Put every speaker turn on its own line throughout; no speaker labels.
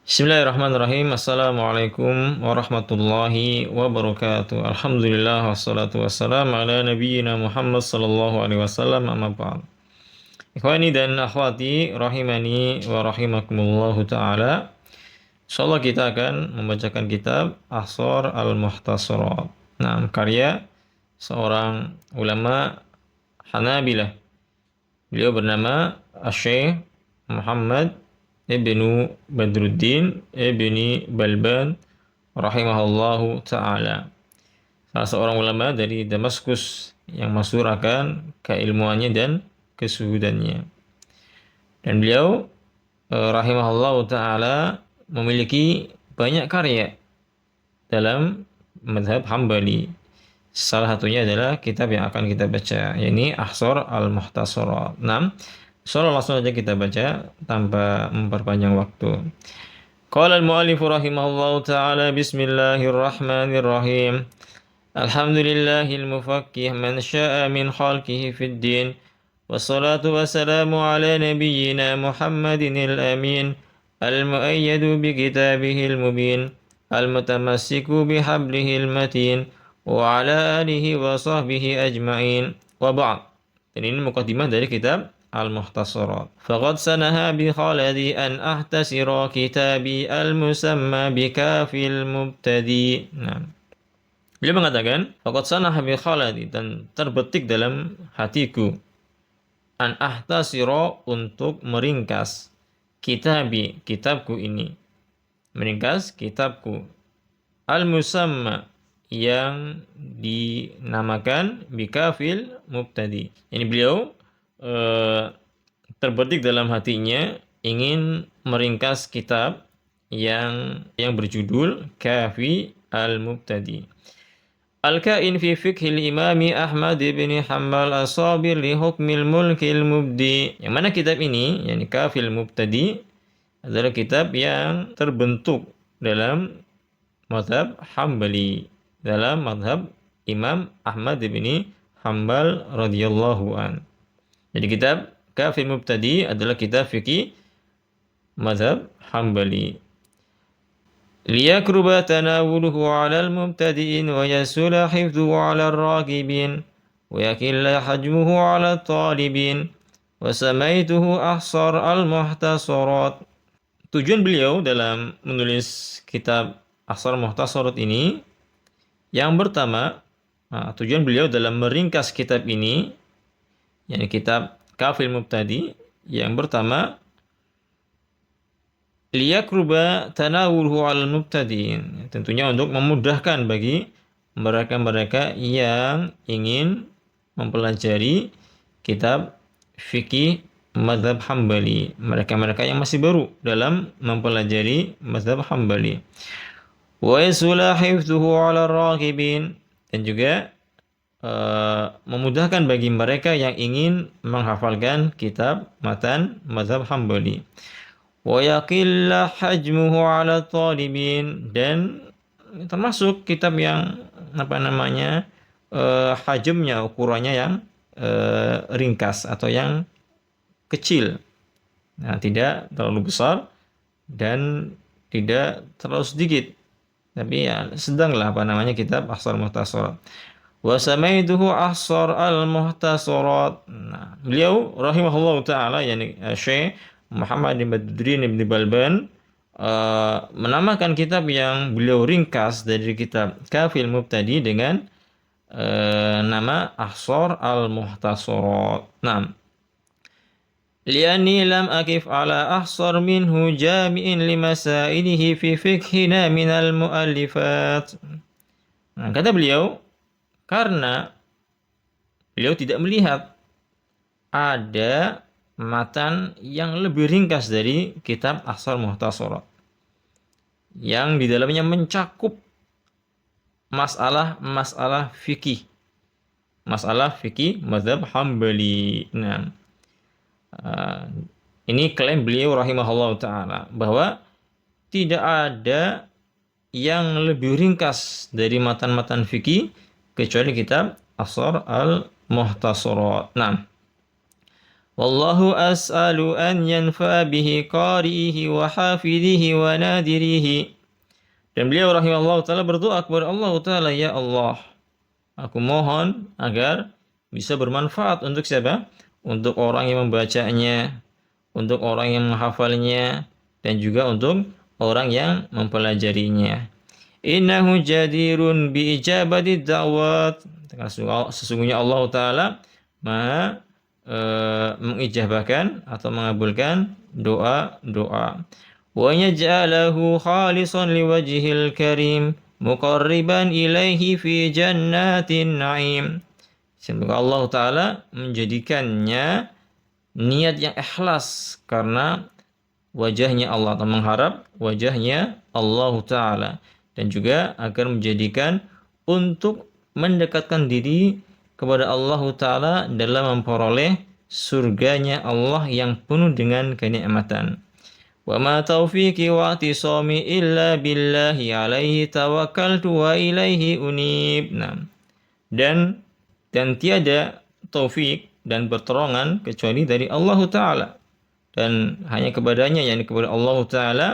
Bismillahirrahmanirrahim. Assalamualaikum warahmatullahi wabarakatuh. Alhamdulillah wassalatu wassalamu ala nabiyyina Muhammad sallallahu alaihi wasallam, amma ba'd. Ikhwani dan akhwati rahimani wa rahimakumullahu taala. Insyaallah kita akan membacakan kitab Ahsar al-Muhtasarat. Nah, karya seorang ulama Hanabilah. Beliau bernama Asy-Syaikh Muhammad Ibnu Badruddin Ibni Balban rahimahullahu ta'ala. Salah seorang ulama dari Damaskus yang masyhur akan keilmuannya dan kesuhudannya. Dan beliau rahimahullahu ta'ala memiliki banyak karya dalam mazhab Hambali. Salah satunya adalah kitab yang akan kita baca, yakni Ahsar al-Muhtasarat. 6. Insyaallah langsung saja kita baca tanpa memperpanjang waktu. Qala al-mu'allif rahimahullahu ta'ala, bismillahirrahmanirrahim. Alhamdulillahil mufakkih man syaa min khalqihi fid din. Wassalatu wassalamu ala nabiyyina Muhammadinil amin. Al-muayyadu bi kitabihil mubin. Al-mutamassiku bihablihil matin. Wa ala alihi wa sahbihi ajma'in. Wa ba'd. Dan ini mukaddimah dari kitab Al-Muhtasarat. Faqad sanaha bi khaladi an ahtasira kitabi al-musamma bi kafil mubtadi. Nah, beliau mengatakan, faqad sanaha bi khaladi, dan terbetik dalam hatiku, an ahtasira, untuk meringkas, kitabi, kitabku ini, meringkas kitabku, al-musamma, yang dinamakan bikafil mubtadi. Ini beliau terbetik dalam hatinya ingin meringkas kitab yang berjudul Kafi al-Mubtadi. Al-Kain fi fiqhil imami Ahmad bin Hanbal asabir li hukmil mulkil mubdi. Yang mana kitab ini, yakni Kafil Mubtadi, adalah kitab yang terbentuk dalam mazhab Hambali, dalam mazhab Imam Ahmad bin Hanbal radhiyallahu an. Jadi kitab Kafil Mubtadi adalah kitab fikih mazhab Hambali. Liyakruba tanawuluhu 'ala al-mubtadi'in wa yasula hifdhuhu 'ala ar-ragibin wa yakilla hajmuhu 'ala at-talibin wa samaituhu Ahsar al-Muhtasarat. Tujuan beliau dalam menulis kitab Ahsar al-Muhtasarat ini yang pertama, tujuan beliau dalam meringkas kitab ini, yakni kitab Kafil Mubtadi, yang pertama, liyakruba tanawulhu al mubtadiin, tentunya untuk memudahkan bagi mereka-mereka yang ingin mempelajari kitab fikih mazhab Hambali, mereka-mereka yang masih baru dalam mempelajari mazhab Hambali. Wa yasula hifdhuhu 'ala ar-raghibin, dan juga memudahkan bagi mereka yang ingin menghafalkan kitab matan mazhab Hambali. Wa yaqilla hajmuhu 'ala talibin, dan termasuk kitab yang hajmnya, ukurannya yang ringkas atau yang kecil. Nah, tidak terlalu besar dan tidak terlalu sedikit, tapi ya sedanglah kitab Ahsar Muhtasarat. Wa samaituhu Ahsar al-Muhtasarat. Nah, beliau rahimahullahu taala, yakni Syekh Muhammad bin Badruddin Ibni Balban, menamakan kitab yang beliau ringkas dari kitab Kafil Mubtadi dengan nama Ahsar al-Muhtasarat. Nah, li'anni lam akif ala ahsar minhu jami'in limasailihi fi fiqhina minal mu'allifat. Nah, kata beliau, karena beliau tidak melihat ada matan yang lebih ringkas dari kitab Ahsar Muhtasarat, yang di dalamnya mencakup masalah fikih mazhab Hambali. Nah, ini klaim beliau rahimahullah ta'ala, bahwa tidak ada yang lebih ringkas dari matan-matan fikih kecuali kitab Ahsar al-Muhtasarat. Nah, Wallahu as'alu an yanfa'a bihi qari'ihi wa hafidhihi wa nadirihi. Dan beliau rahimahullah ta'ala berdoa kepada Allah ta'ala, ya Allah, aku mohon agar bisa bermanfaat untuk siapa? Untuk orang yang membacanya, untuk orang yang menghafalnya, dan juga untuk orang yang mempelajarinya. Innahu jadirun bi ijabati da'wat. Sesungguhnya Allah Ta'ala maha mengijabahkan atau mengabulkan doa-doa. Wa yaj'alahu khalisan liwajhil karim muqarriban ilaihi fi jannatin na'im. Semoga Allah Ta'ala menjadikannya niat yang ikhlas karena wajahnya Allah, atau mengharap wajahnya Allah Ta'ala, dan juga agar menjadikan untuk mendekatkan diri kepada Allah Ta'ala dalam memperoleh surganya Allah yang penuh dengan kenikmatan. Wa ma taufiqi wa i'tisami illa billahi alaihi tawakkaltu wa ilaihi unib. Nah, dan tiada taufik dan pertolongan kecuali dari Allah Ta'ala, dan hanya kepadanya, yakni kepada Allah Ta'ala,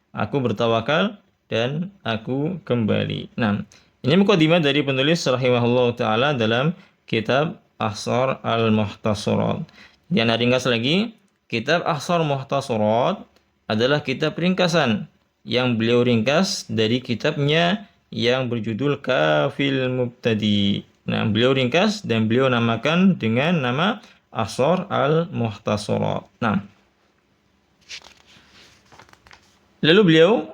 aku bertawakal dan aku kembali. Nah, ini mukadimah dari penulis rahimahullah Ta'ala dalam kitab Ahsar al-Muhtasarat. Dan ringkas lagi, kitab Ahsar Muhtasarat adalah kitab ringkasan yang beliau ringkas dari kitabnya yang berjudul Kafil Mubtadi. Nah, beliau ringkas dan beliau namakan dengan nama Ahsar al-Muhtasarat. Nah, lalu beliau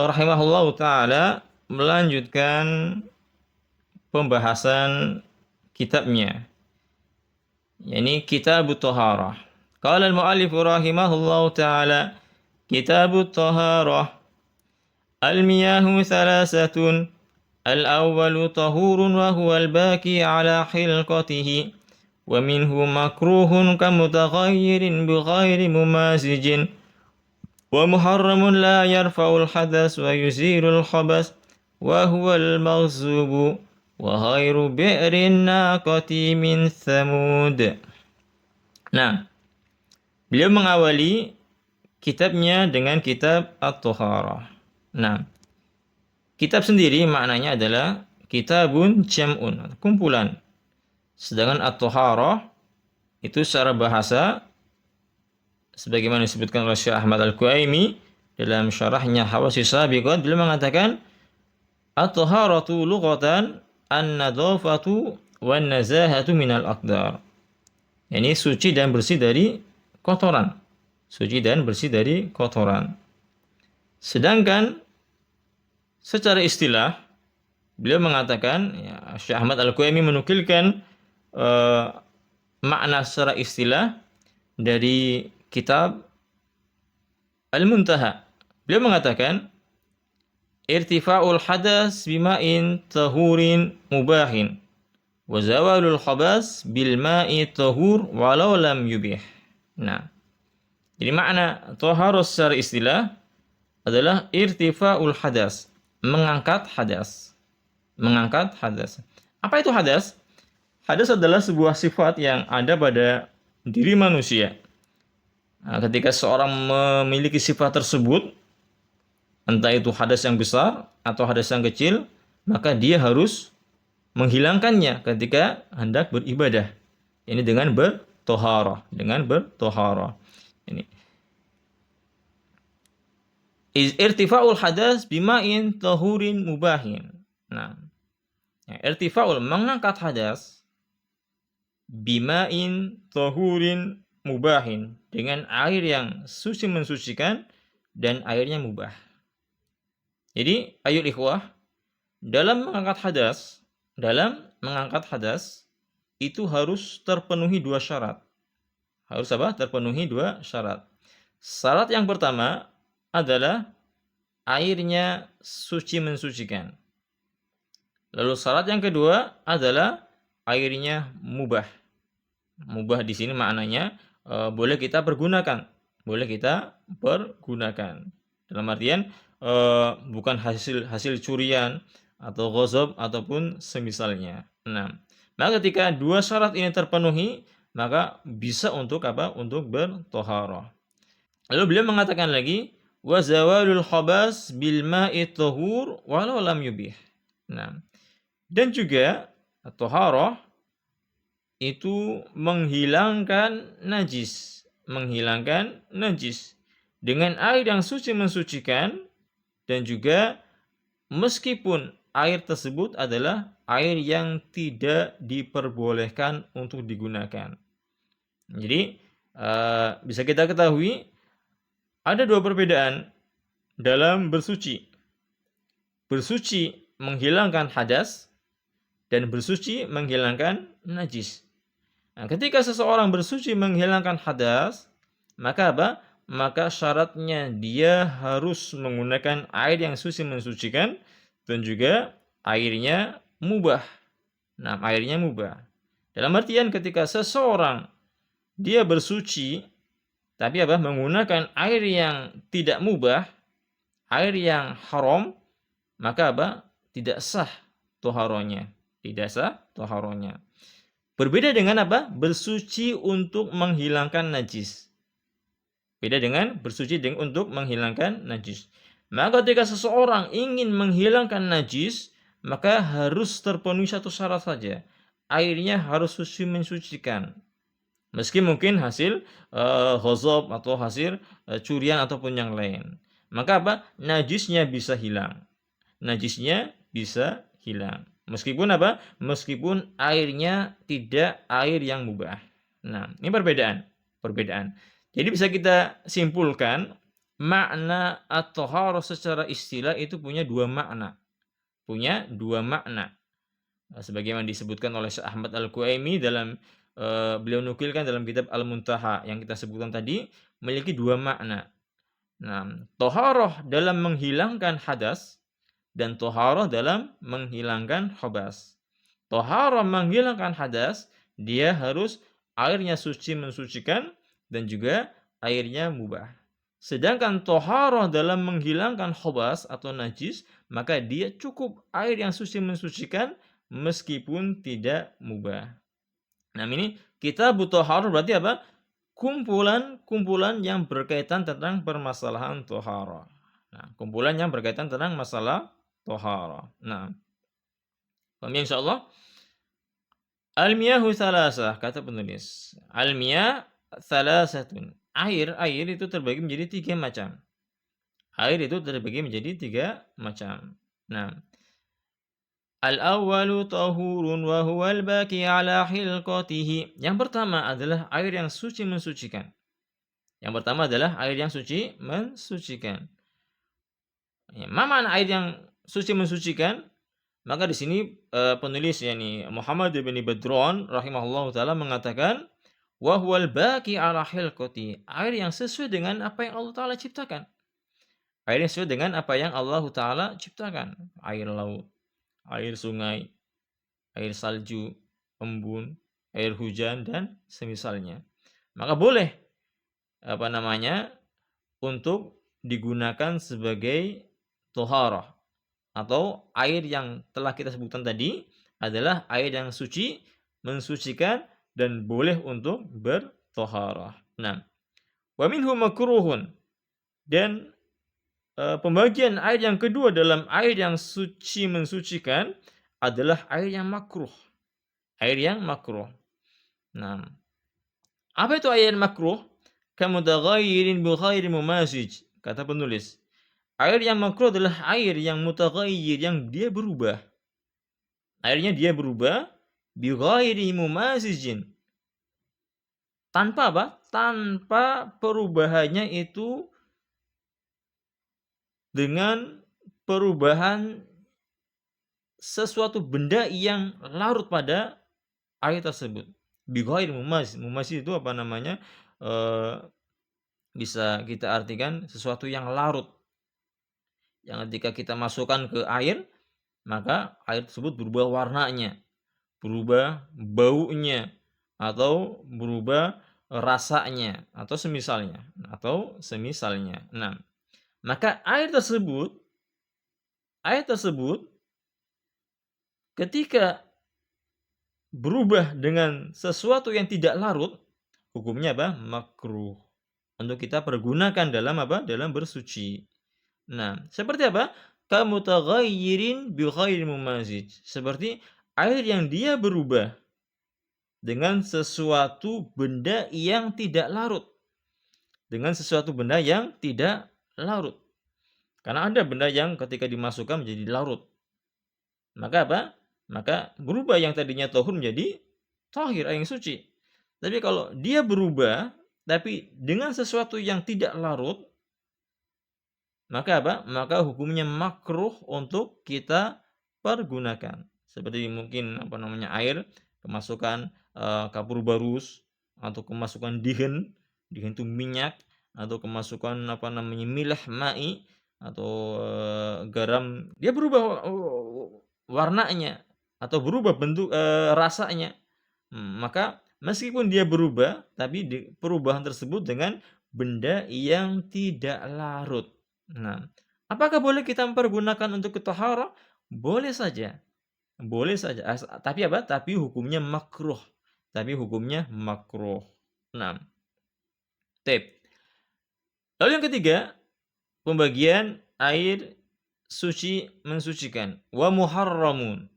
rahimahullah ta'ala melanjutkan pembahasan kitabnya, yakni Kitabut Thaharah. Qala al-mu'allif rahimahullah ta'ala, Kitabut Thaharah, al-miyahu thalathatun, al-awwalu tahurun wa huwa al-baki ala khilqatihi, wa minhu makruhun kamutaghayyirin bighairi mumazijin, wa muharramun la yarfa'ul hadas wa yuzilul khabas, wa huwa al-maghzubu wa ghairu bi'rin naqati min thamud. Nah, beliau mengawali kitabnya dengan kitab At-Thaharah. Nah, kitab sendiri maknanya adalah kitabun jam'un, kumpulan. Sedangkan At-Thaharah itu secara bahasa, sebagaimana disebutkan oleh Syekh Ahmad Al-Quaimi dalam syarahnya Hawasi Sabiqat, beliau mengatakan At-Taharatu lughatan an-nadhafatu wan nazahatu minal aqdar. Yani suci dan bersih dari kotoran. Suci dan bersih dari kotoran. Sedangkan secara istilah beliau mengatakan, ya, Syekh Ahmad Al-Quaimi menukilkan makna secara istilah dari kitab Al-Muntaha. Beliau mengatakan irtifa'ul hadas bima'in tahurin mubahin wa zawalul khabas bil ma'i tahur walau lam yubih. Nah, jadi makna taharus secara istilah adalah irtifa'ul hadas, mengangkat hadas. Mengangkat hadas. Apa itu hadas? Hadas adalah sebuah sifat yang ada pada diri manusia. Nah, ketika seorang memiliki sifat tersebut, entah itu hadas yang besar atau hadas yang kecil, maka dia harus menghilangkannya ketika hendak beribadah. Ini dengan bertoharah, Ini irtifa'ul hadas bima'in tahurin mubahin. Nah, irtifa'ul, mengangkat hadas, bima'in tahurin mubahin, dengan air yang suci mensucikan dan airnya mubah. Jadi, ayul ikhwah, dalam mengangkat hadas itu harus terpenuhi dua syarat. Harus apa? Terpenuhi dua syarat. Syarat yang pertama adalah airnya suci mensucikan. Lalu syarat yang kedua adalah airnya mubah. Mubah di sini maknanya boleh kita pergunakan. Dalam artian bukan hasil curian atau ghasab ataupun semisalnya. Nah, maka ketika dua syarat ini terpenuhi, maka bisa untuk apa? Untuk bertoharah. Lalu beliau mengatakan lagi, wa zawalul khabas bil ma'i tahur walau lam yubih. Nah, dan juga toharah itu menghilangkan najis dengan air yang suci mensucikan, dan juga meskipun air tersebut adalah air yang tidak diperbolehkan untuk digunakan. Jadi bisa kita ketahui ada dua perbedaan dalam bersuci. Bersuci menghilangkan hadas dan bersuci menghilangkan najis. Nah, ketika seseorang bersuci menghilangkan hadas, maka apa? Maka syaratnya dia harus menggunakan air yang suci mensucikan dan juga airnya mubah. Nah, airnya mubah. Dalam artian ketika seseorang dia bersuci tapi apa? Menggunakan air yang tidak mubah, air yang haram, maka apa? Tidak sah toharonya. Tidak sah toharonya. Berbeda dengan apa? Bersuci untuk menghilangkan najis. Beda dengan bersuci untuk menghilangkan najis. Maka ketika seseorang ingin menghilangkan najis, maka harus terpenuhi satu syarat saja. Airnya harus suci mensucikan. Meski mungkin hasil ghazab atau hasil curian ataupun yang lain. Maka apa? Najisnya bisa hilang. Najisnya bisa hilang. Meskipun apa? Meskipun airnya tidak air yang mubah. Nah, ini perbedaan. Jadi bisa kita simpulkan makna at-thaharah secara istilah itu punya dua makna. Sebagaimana disebutkan oleh Syekh Ahmad Al-Quaimi dalam beliau nukilkan dalam kitab Al-Muntaha yang kita sebutkan tadi, memiliki dua makna. Nah, thaharah dalam menghilangkan hadas dan toharoh dalam menghilangkan khabas. Toharoh menghilangkan hadas, dia harus airnya suci mensucikan dan juga airnya mubah. Sedangkan toharoh dalam menghilangkan khabas atau najis, maka dia cukup air yang suci mensucikan meskipun tidak mubah. Nah, ini kita butuh toharoh berarti apa? Kumpulan-kumpulan yang berkaitan tentang permasalahan toharoh. Nah, kumpulan yang berkaitan tentang masalah tohara. Nah, paham ya insyaallah? Al-miyahu salasah, kata penulis. Al-miyah salasatun. Air itu terbagi menjadi tiga macam. Air itu terbagi menjadi tiga macam. Nah, al-awwalu tahurun wa huwa al-baqi ala hilqatihi. Yang pertama adalah air yang suci mensucikan. Yang pertama adalah air yang suci mensucikan. Ya, mana air yang suci mensucikan? Maka di sini penulis yakni Muhammad bin Badron rahimahullahu taala mengatakan wa huwal baqi ala hilqati, air yang sesuai dengan apa yang Allah taala ciptakan. Air yang sesuai dengan apa yang Allah taala ciptakan. Air laut, air sungai, air salju, embun, air hujan dan semisalnya. Maka boleh untuk digunakan sebagai toharah atau air yang telah kita sebutkan tadi adalah air yang suci, mensucikan dan boleh untuk bertoharah. Nah, wa minhu makruhun, dan pembagian air yang kedua dalam air yang suci mensucikan adalah air yang makruh. Air yang makruh. Nah, apa itu air yang makruh? Kamutaghayyirin bi ghairi mumasij, kata penulis. Air yang makruh adalah air yang mutaghayyir, yang dia berubah. Airnya dia berubah bi ghairi mumazijin. Tanpa apa? Tanpa perubahannya itu dengan perubahan sesuatu benda yang larut pada air tersebut. Bi ghairi mumaz. Mumaz itu bisa kita artikan sesuatu yang larut. Yang ketika kita masukkan ke air, maka air tersebut berubah warnanya, berubah baunya, atau berubah rasanya, atau semisalnya. Nah, maka air tersebut ketika berubah dengan sesuatu yang tidak larut, hukumnya apa? Makruh. Untuk kita pergunakan dalam apa? Dalam bersuci. Nah, seperti apa? Kamutaghayyirin bi ghairi mumazij. Seperti air yang dia berubah dengan sesuatu benda yang tidak larut. Dengan sesuatu benda yang tidak larut. Karena ada benda yang ketika dimasukkan menjadi larut. Maka apa? Maka berubah yang tadinya tahur menjadi tahir, yang suci. Tapi kalau dia berubah tapi dengan sesuatu yang tidak larut, maka apa? Maka hukumnya makruh untuk kita pergunakan. Seperti mungkin apa namanya air kemasukan kapur barus atau kemasukan dihen, dihen itu minyak atau kemasukan apa namanya milah mai atau garam, dia berubah warnanya atau berubah bentuk rasanya. Maka meskipun dia berubah tapi perubahan tersebut dengan benda yang tidak larut. Nah, apakah boleh kita mempergunakan untuk taharah? Boleh saja, boleh saja. Tapi apa? Tapi hukumnya makruh. Tapi hukumnya makruh. Nah, tip. Lalu yang ketiga, pembagian air suci mensucikan. Wa muharramun.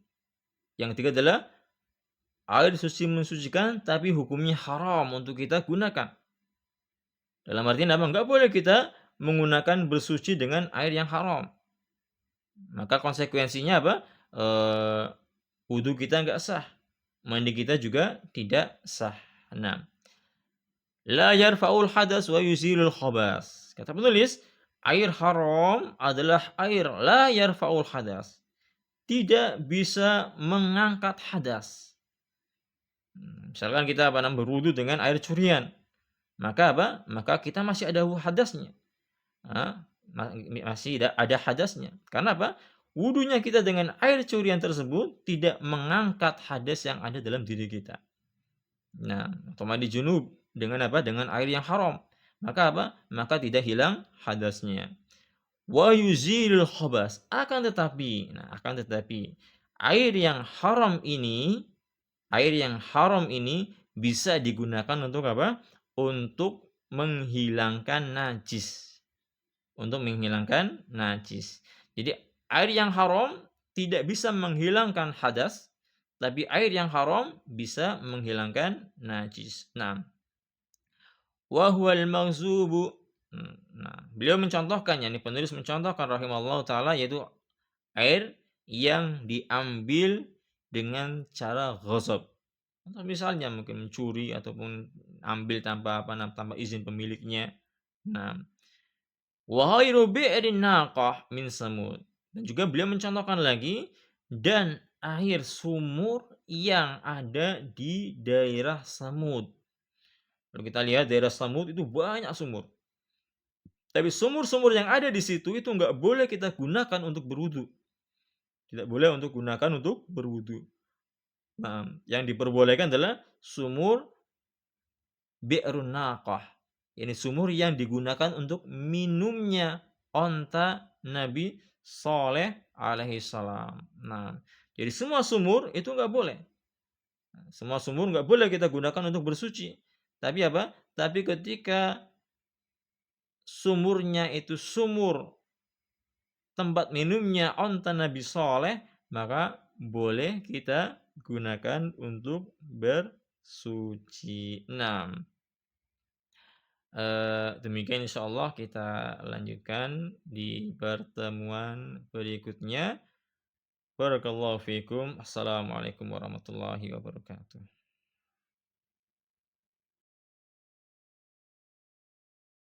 Yang ketiga adalah air suci mensucikan tapi hukumnya haram untuk kita gunakan. Dalam artian apa? Enggak boleh kita menggunakan bersuci dengan air yang haram. Maka konsekuensinya apa? Wudu kita enggak sah. Mandi kita juga tidak sah. Nah, la yarfa'ul hadas wa yuzilul khabas. Kata penulis, air haram adalah air la yarfa'ul hadas. Tidak bisa mengangkat hadas. Misalkan kita berwudu dengan air curian. Maka apa? Maka kita masih ada hadasnya. Masih ada hadasnya. Karena apa? Wudunya kita dengan air curian tersebut tidak mengangkat hadas yang ada dalam diri kita. Nah, atau mandi junub dengan apa? Dengan air yang haram. Maka apa? Maka tidak hilang hadasnya. Wa yuzilul khabas. Akan tetapi air yang haram ini bisa digunakan untuk apa? Untuk menghilangkan najis. Jadi air yang haram tidak bisa menghilangkan hadas, tapi air yang haram bisa menghilangkan najis. Nah, wa huwal maghzubu. Nah, beliau mencontohkannya, nih penulis mencontohkan rahimallahu taala, yaitu air yang diambil dengan cara ghasab. Atau misalnya mungkin mencuri ataupun ambil tanpa izin pemiliknya. Nah, wa ghairu bi'rin naqah min samud. Dan juga beliau mencontohkan lagi, dan air sumur yang ada di daerah Samud. Kalau kita lihat daerah Samud itu banyak sumur. Tapi sumur-sumur yang ada di situ itu enggak boleh kita gunakan untuk berwudu. Tidak boleh untuk gunakan untuk berwudu. Nah, yang diperbolehkan adalah sumur bi'run naqah. Ini sumur yang digunakan untuk minumnya onta Nabi Saleh alaihi salam. Nah, jadi semua sumur itu enggak boleh. Semua sumur enggak boleh kita gunakan untuk bersuci. Tapi apa? Tapi ketika sumurnya itu sumur tempat minumnya onta Nabi Saleh, maka boleh kita gunakan untuk bersuci. Nah, demikian insyaallah kita lanjutkan di pertemuan berikutnya. Barakallahu fikum. Assalamualaikum warahmatullahi wabarakatuh.